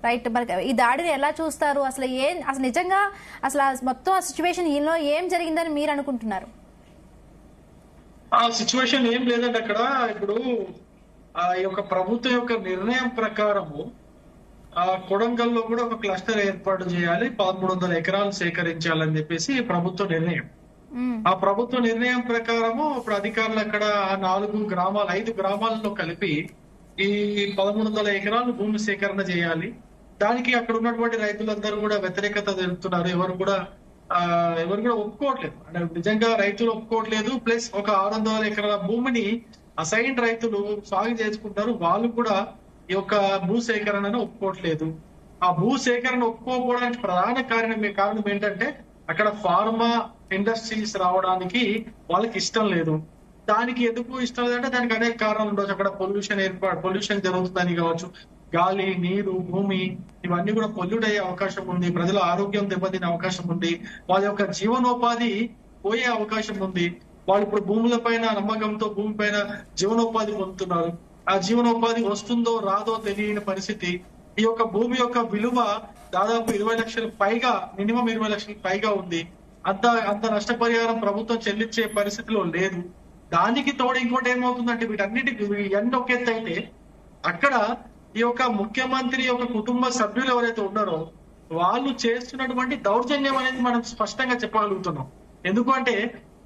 Right. మరి ఈ దాడిని ఎలా చూస్తారు? అసలు నిజంగా మొత్తం ఆ సిచ్యువేషన్ ఈలో ఏం జరిగిందని మీరు అనుకుంటున్నారు? ఆ సిచ్యువేషన్ ఏం లేదండి. అక్కడ ఇప్పుడు ఈ యొక్క ప్రభుత్వం యొక్క నిర్ణయం ప్రకారము కొడంగల్లో కూడా ఒక క్లస్టర్ ఏర్పాటు చేయాలి, 1300 ఎకరాలు సేకరించాలని చెప్పేసి ప్రభుత్వ నిర్ణయం. ఆ ప్రభుత్వ నిర్ణయం ప్రకారము ఇప్పుడు అధికారులు అక్కడ 5 గ్రామాలలో కలిపి ఈ 1300 ఎకరాలు భూమి సేకరణ చేయాలి. దానికి అక్కడ ఉన్నటువంటి రైతులందరూ కూడా వ్యతిరేకత తెలుపుతున్నారు. ఎవరు కూడా ఒప్పుకోవట్లేదు. అంటే నిజంగా రైతులు ఒప్పుకోవట్లేదు. ప్లస్ ఒక 600 ఎకరాల భూమిని అసైన్ రైతులు సాగు చేసుకుంటారు. వాళ్ళు కూడా ఈ యొక్క భూ సేకరణను ఒప్పుకోవట్లేదు. ఆ భూ సేకరణ ఒప్పుకోకపోవడానికి ప్రధాన కారణం ఏంటంటే అక్కడ ఫార్మా ఇండస్ట్రీస్ రావడానికి వాళ్ళకి ఇష్టం లేదు. దానికి ఎందుకు ఇష్టం లేదంటే దానికి అనేక కారణాలు ఉండవచ్చు. అక్కడ పొల్యూషన్ జరుగుతుందని కావచ్చు, గాలి, నీరు, భూమి ఇవన్నీ కూడా పొల్యూట్ అయ్యే అవకాశం ఉంది. ప్రజల ఆరోగ్యం దెబ్బతినే అవకాశం ఉంది. వాళ్ళ యొక్క జీవనోపాధి పోయే అవకాశం ఉంది. వాళ్ళు ఇప్పుడు భూముల పైన నమ్మకంతో భూమి పైన జీవనోపాధి పొందుతున్నారు. ఆ జీవనోపాధి వస్తుందో రాదో తెలియని పరిస్థితి. ఈ యొక్క భూమి యొక్క విలువ దాదాపు 20 లక్షల పైగా, మినిమం 20 లక్షల పైగా ఉంది. అంత నష్టపరిహారం ప్రభుత్వం చెల్లించే పరిస్థితిలో లేదు. దానికి తోడు ఇంకోటి ఏమవుతుందంటే వీటన్నిటికి ఎన్ని ఒక ఎత్తు అయితే అక్కడ ఈ యొక్క ముఖ్యమంత్రి యొక్క కుటుంబ సభ్యులు ఎవరైతే ఉన్నారో వాళ్ళు చేస్తున్నటువంటి దౌర్జన్యం అనేది మనం స్పష్టంగా చెప్పగలుగుతున్నాం. ఎందుకంటే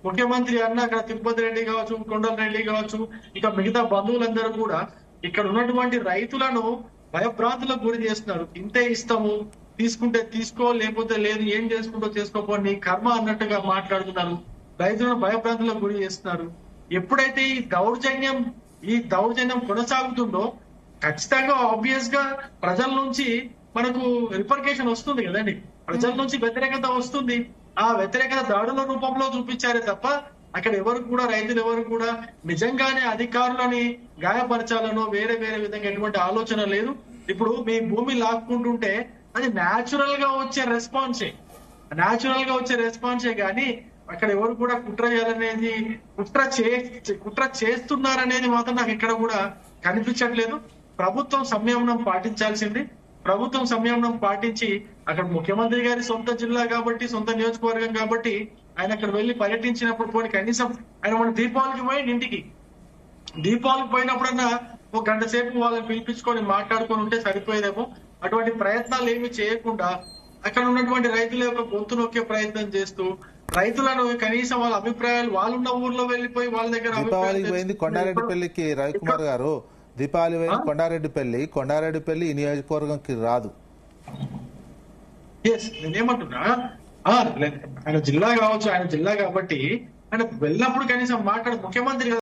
ముఖ్యమంత్రి అన్న అక్కడ తిరుపతి రెడ్డి కావచ్చు, కొండల రెడ్డి కావచ్చు, ఇక మిగతా బంధువులందరూ కూడా ఇక్కడ ఉన్నటువంటి రైతులను భయభ్రాంతులకు గురి చేస్తున్నారు. ఇంతే ఇస్తాము, తీసుకుంటే తీసుకో, లేకపోతే లేదు, ఏం చేసుకుంటో చేసుకోపోండి, కర్మ అన్నట్టుగా మాట్లాడుతున్నారు. రైతులను భయభ్రాంతులకు గురి చేస్తున్నారు. ఎప్పుడైతే ఈ దౌర్జన్యం కొనసాగుతుందో ఖచ్చితంగా ఆబ్వియస్ గా ప్రజల నుంచి మనకు రిపర్కేషన్ వస్తుంది కదండి. ప్రజల నుంచి వ్యతిరేకత వస్తుంది. ఆ వ్యతిరేకత దాడుల రూపంలో చూపించారే తప్ప అక్కడ రైతులు ఎవరు కూడా నిజంగానే అధికారులని గాయపరచాలనో వేరే విధంగా ఎటువంటి ఆలోచన లేదు. ఇప్పుడు మీ భూమి లాక్కుంటుంటే అది న్యాచురల్ గా వచ్చే రెస్పాన్సే కానీ అక్కడ ఎవరు కూడా కుట్ర చేయాలనేది, కుట్ర చేస్తున్నారనేది మాత్రం నాకు ఎక్కడ కూడా కనిపించట్లేదు. ప్రభుత్వం సంయమనం పాటించాల్సింది. ప్రభుత్వం సంయమనం పాటించి అక్కడ ముఖ్యమంత్రి గారి సొంత జిల్లా కాబట్టి, సొంత నియోజకవర్గం కాబట్టి ఆయన అక్కడ వెళ్లి పర్యటించినప్పుడు పోనీ కనీసం ఆయన మన దీపావళికి పోయి ఇంటికి దీపావళికి పోయినప్పుడన్నా ఒక గంట సేపు వాళ్ళని పిలిపించుకొని మాట్లాడుకొని ఉంటే సరిపోయేదేమో. అటువంటి ప్రయత్నాలు ఏమి చేయకుండా అక్కడ ఉన్నటువంటి రైతుల యొక్క గొంతు నొక్కే ప్రయత్నం చేస్తూ రైతులను కనీసం వాళ్ళ అభిప్రాయాలు వాళ్ళున్న ఊర్లో వెళ్ళిపోయి వాళ్ళ దగ్గర దీపావళి కొండారెడ్డిపల్లికి రవికుమార్ గారు దీపావళి కొండారెడ్డిపల్లి ఈ నియోజకవర్గంకి రాదు. నేనేమంటున్నా, ఆయన జిల్లా కావచ్చు, ఆయన జిల్లా కాబట్టి ఆయన వెళ్ళినప్పుడు కనీసం ముఖ్యమంత్రి